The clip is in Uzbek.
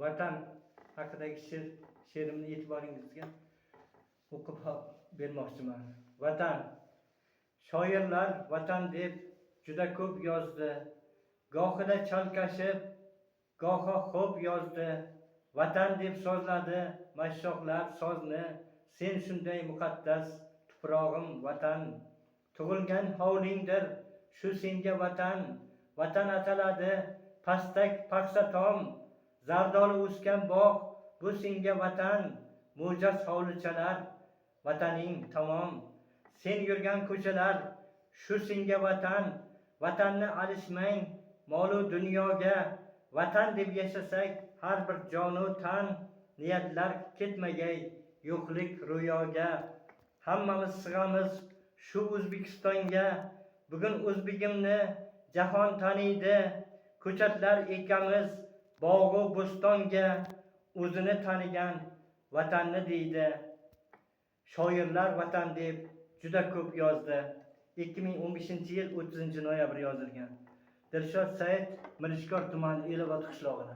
Vatan haqidagi she'rimni e'tiboringizga o'qib bermoqchiman. Vatan. Shoirlar vatan deb juda ko'p yozdi. Gohida chalkashib, goho xo'p yozdi. Vatan deb sozladi mashshoqlar sozni. Sen shunday muqaddas tuprog'im vatan. Tug'ilgan hovlingdir shu senga vatan. Vatan ataladi pastak paxsa tom. Zardoli o'sgan bog' bu senga vatan. Mo'jaz hovlichalar vataning tamom. Sen yurgan ko'chalar shu senga vatan. Vatanni alishmang molu dunyoga. Vatan deb yashasak har bir jonu tan. Niyatlar ketmagay yo'qlik ro'yoga. Hammamiz sig'amiz shu O'zbekistonga. Bugun o'zbegimni jahon taniydi. Ko'chatlar ekamiz bog'u bo'stonga. O'zini tanigan vatanni deydi. Shoirlar vatan deb juda ko'p yozdi. 2015-yil 30-noyabr yozilgan. Dilshod Said, Mirishkor tumani Elobod qishlog'ida.